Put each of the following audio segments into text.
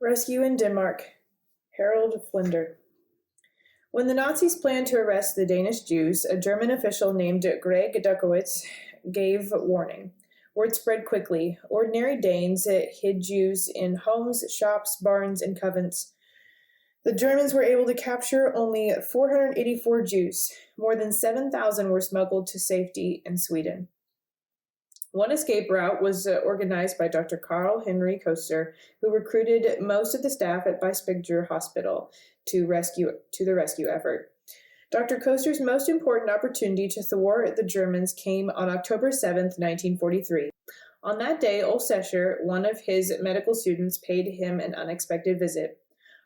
Rescue in Denmark. Harold Flinder. When the Nazis planned to arrest the Danish Jews, a German official named Greg Dukowitz gave warning. Word spread quickly. Ordinary Danes hid Jews in homes, shops, barns, and covens. The Germans were able to capture only 484 Jews. More than 7,000 were smuggled to safety in Sweden. One escape route was organized by Dr. Karl Henry Koester, who recruited most of the staff at Bispebjerg Hospital to the rescue effort. Dr. Koester's most important opportunity to thwart the Germans came on October 7th, 1943. On that day, Ole Sescher, one of his medical students, paid him an unexpected visit.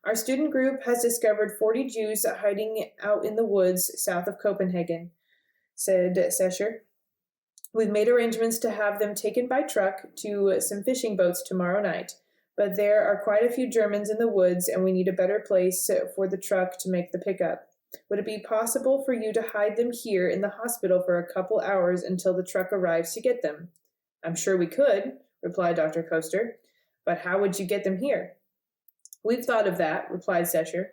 Our student group has discovered 40 Jews hiding out in the woods south of Copenhagen, said Sescher. We've made arrangements to have them taken by truck to some fishing boats tomorrow night, but there are quite a few Germans in the woods and we need a better place for the truck to make the pickup. Would it be possible for you to hide them here in the hospital for a couple hours until the truck arrives to get them? I'm sure we could, replied Dr. Koester, but how would you get them here? We've thought of that, replied Sescher.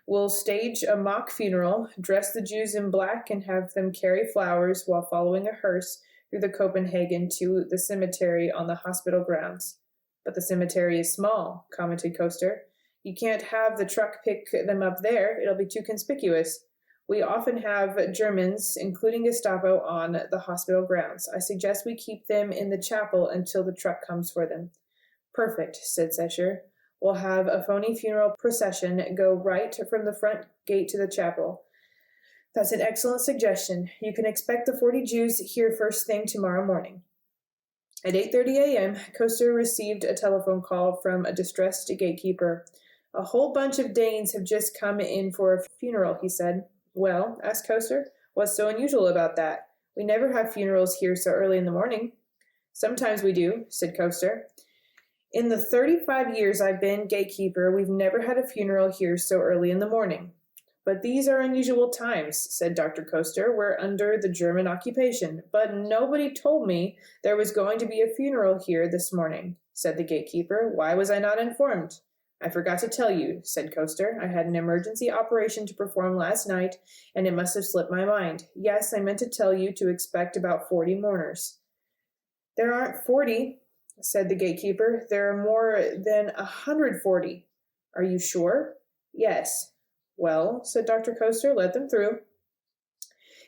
We'll stage a mock funeral, dress the Jews in black, and have them carry flowers while following a hearse through the Copenhagen to the cemetery on the hospital grounds. But the cemetery is small, commented Koester. You can't have the truck pick them up there. It'll be too conspicuous. We often have Germans, including Gestapo, on the hospital grounds. I suggest we keep them in the chapel until the truck comes for them. Perfect, said Sescher. We'll have a phony funeral procession go right from the front gate to the chapel. That's an excellent suggestion. You can expect the 40 Jews here first thing tomorrow morning. At 8:30 a.m., Koester received a telephone call from a distressed gatekeeper. A whole bunch of Danes have just come in for a funeral, he said. Well, asked Koester, what's so unusual about that? We never have funerals here so early in the morning. Sometimes we do, said Koester. In the 35 years I've been gatekeeper, we've never had a funeral here so early in the morning. But these are unusual times, said Dr. Koester. We're under the German occupation. But nobody told me there was going to be a funeral here this morning, said the gatekeeper. Why was I not informed? I forgot to tell you, said Koester. I had an emergency operation to perform last night, and it must have slipped my mind. Yes, I meant to tell you to expect about 40 mourners. There aren't 40, said the gatekeeper. There are more than 140. Are you sure? Yes. Well, said Dr. Koester, let them through.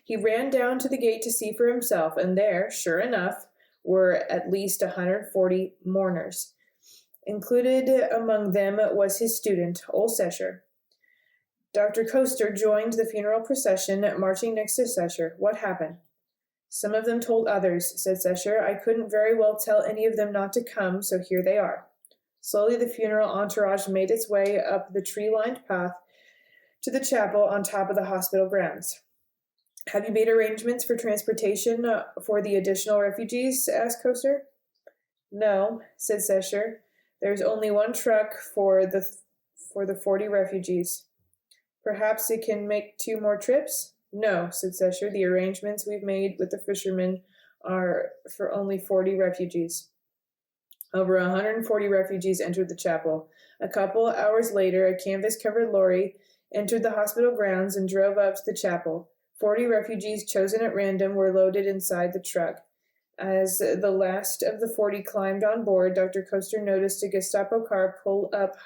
He ran down to the gate to see for himself, and there, sure enough, were at least 140 mourners. Included among them was his student, Ole Sescher. Dr. Koester joined the funeral procession, marching next to Sescher. What happened? Some of them told others, said Sescher. I couldn't very well tell any of them not to come, so here they are. Slowly the funeral entourage made its way up the tree-lined path to the chapel on top of the hospital grounds. Have you made arrangements for transportation for the additional refugees? Asked Koester. No, said Sescher. There's only one truck for the 40 refugees. Perhaps it can make 2 more trips? No, said Sescher. The arrangements we've made with the fishermen are for only 40 refugees. Over 140 refugees entered the chapel. A couple hours later, a canvas-covered lorry entered the hospital grounds and drove up to the chapel. 40 refugees chosen at random were loaded inside the truck. As the last of the 40 climbed on board, Dr. Koester noticed a Gestapo car pull up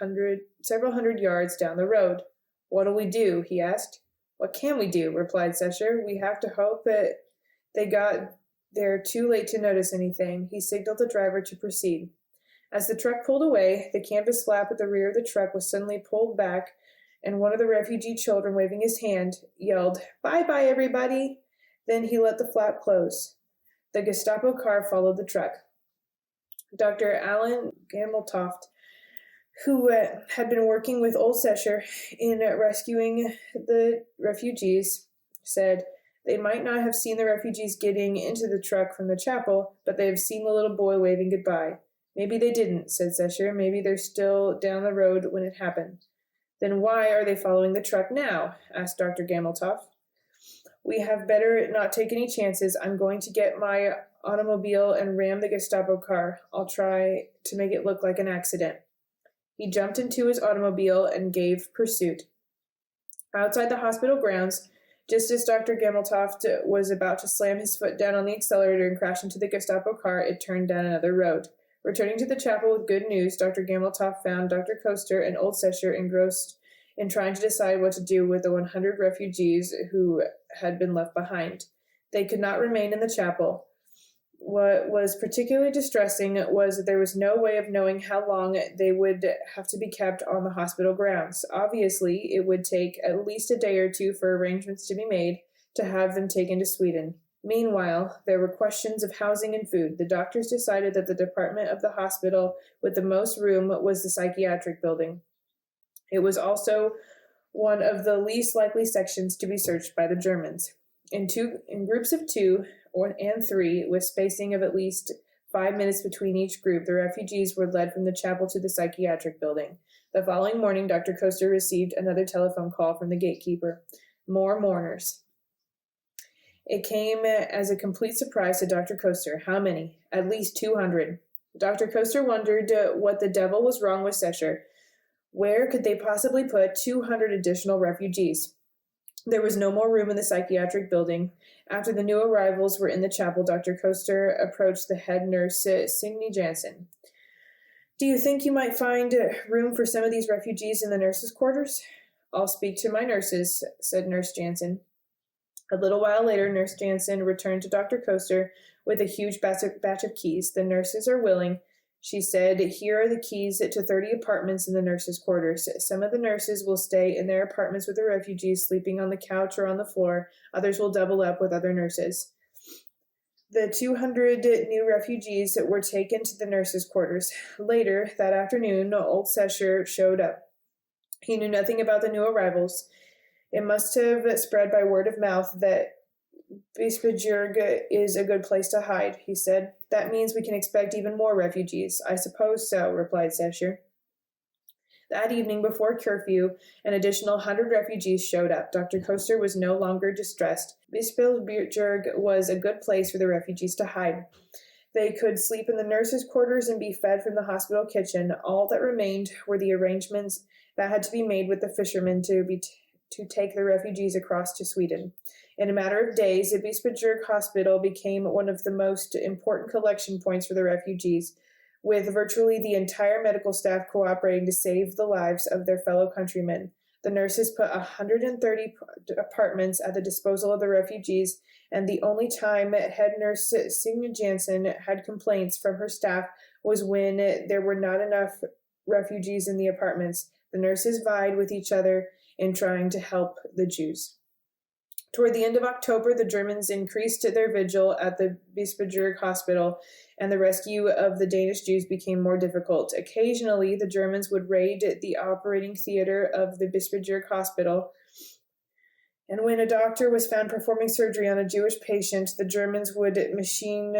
several hundred yards down the road. What'll we do? He asked. What can we do? Replied Sescher. We have to hope that they got there too late to notice anything. He signaled the driver to proceed. As the truck pulled away, the canvas flap at the rear of the truck was suddenly pulled back, and one of the refugee children, waving his hand, yelled, Bye-bye, everybody! Then he let the flap close. The Gestapo car followed the truck. Dr. Alan Gameltoft, who had been working with Ole Sescher in rescuing the refugees, said, They might not have seen the refugees getting into the truck from the chapel, but they have seen the little boy waving goodbye. Maybe they didn't, said Sescher. Maybe they're still down the road when it happened. Then why are they following the truck now? Asked Dr. Gameltoft. We have better not take any chances. I'm going to get my automobile and ram the Gestapo car. I'll try to make it look like an accident. He jumped into his automobile and gave pursuit. Outside the hospital grounds, just as Dr. Gameltoft was about to slam his foot down on the accelerator and crash into the Gestapo car, it turned down another road. Returning to the chapel with good news, Dr. Gameltoft found Dr. Koester and Old Sescher engrossed in trying to decide what to do with the 100 refugees who had been left behind. They could not remain in the chapel. What was particularly distressing was that there was no way of knowing how long they would have to be kept on the hospital grounds. Obviously, it would take at least a day or two for arrangements to be made to have them taken to Sweden. Meanwhile, there were questions of housing and food. The doctors decided that the department of the hospital with the most room was the psychiatric building. It was also one of the least likely sections to be searched by the Germans. In groups of 2 and 3, with spacing of at least 5 minutes between each group, the refugees were led from the chapel to the psychiatric building. The following morning, Dr. Koester received another telephone call from the gatekeeper. More mourners. It came as a complete surprise to Dr. Koester. How many? At least 200. Dr. Koester wondered what the devil was wrong with Sescher. Where could they possibly put 200 additional refugees? There was no more room in the psychiatric building. After the new arrivals were in the chapel, Dr. Koester approached the head nurse, Signe Jansen. Do you think you might find room for some of these refugees in the nurses' quarters? I'll speak to my nurses, said Nurse Jansen. A little while later, Nurse Jansen returned to Dr. Koester with a huge batch of keys. The nurses are willing, she said. Here are the keys to 30 apartments in the nurses' quarters. Some of the nurses will stay in their apartments with the refugees, sleeping on the couch or on the floor. Others will double up with other nurses. The 200 new refugees were taken to the nurses' quarters. Later that afternoon, Old Sescher showed up. He knew nothing about the new arrivals. It must have spread by word of mouth that Bispebjerg is a good place to hide, he said. That means we can expect even more refugees. I suppose so, replied Sescher. That evening, before curfew, an additional 100 refugees showed up. Dr. Koester was no longer distressed. Bispebjerg was a good place for the refugees to hide. They could sleep in the nurses' quarters and be fed from the hospital kitchen. All that remained were the arrangements that had to be made with the fishermen to take the refugees across to Sweden. In a matter of days, the Bispebjerg Hospital became one of the most important collection points for the refugees, with virtually the entire medical staff cooperating to save the lives of their fellow countrymen. The nurses put 130 apartments at the disposal of the refugees, and the only time head nurse Signe Jansen had complaints from her staff was when there were not enough refugees in the apartments. The nurses vied with each other in trying to help the Jews. Toward the end of October, the Germans increased their vigil at the Bispebjerg Hospital, and the rescue of the Danish Jews became more difficult. Occasionally, the Germans would raid the operating theater of the Bispebjerg Hospital, and when a doctor was found performing surgery on a Jewish patient, the Germans would machine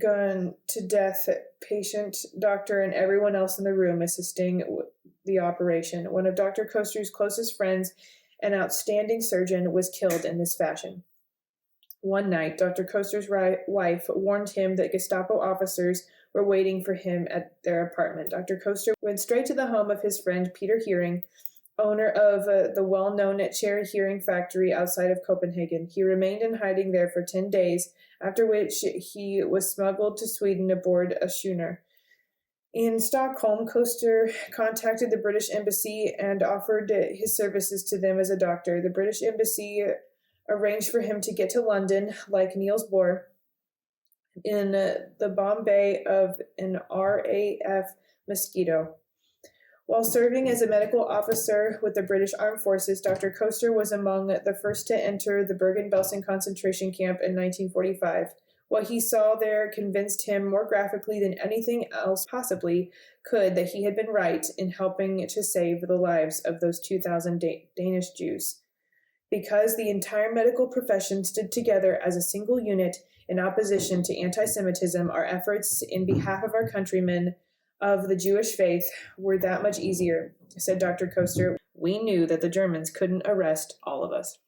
gun to death patient, doctor, and everyone else in the room assisting the operation. One of Dr. Koester's closest friends, an outstanding surgeon, was killed in this fashion. One night, Dr. Koester's wife warned him that Gestapo officers were waiting for him at their apartment. Dr. Koester went straight to the home of his friend Peter Heering, owner of the well-known cherry Heering factory outside of Copenhagen. He remained in hiding there for 10 days, after which he was smuggled to Sweden aboard a schooner. In Stockholm, Koester contacted the British Embassy and offered his services to them as a doctor. The British Embassy arranged for him to get to London, like Niels Bohr, in the Bombay of an RAF Mosquito. While serving as a medical officer with the British Armed Forces, Dr. Koester was among the first to enter the Bergen-Belsen concentration camp in 1945. What he saw there convinced him more graphically than anything else possibly could that he had been right in helping to save the lives of those 2,000 Danish Jews. Because the entire medical profession stood together as a single unit in opposition to anti-Semitism, our efforts in behalf of our countrymen of the Jewish faith were that much easier, said Dr. Koester. We knew that the Germans couldn't arrest all of us.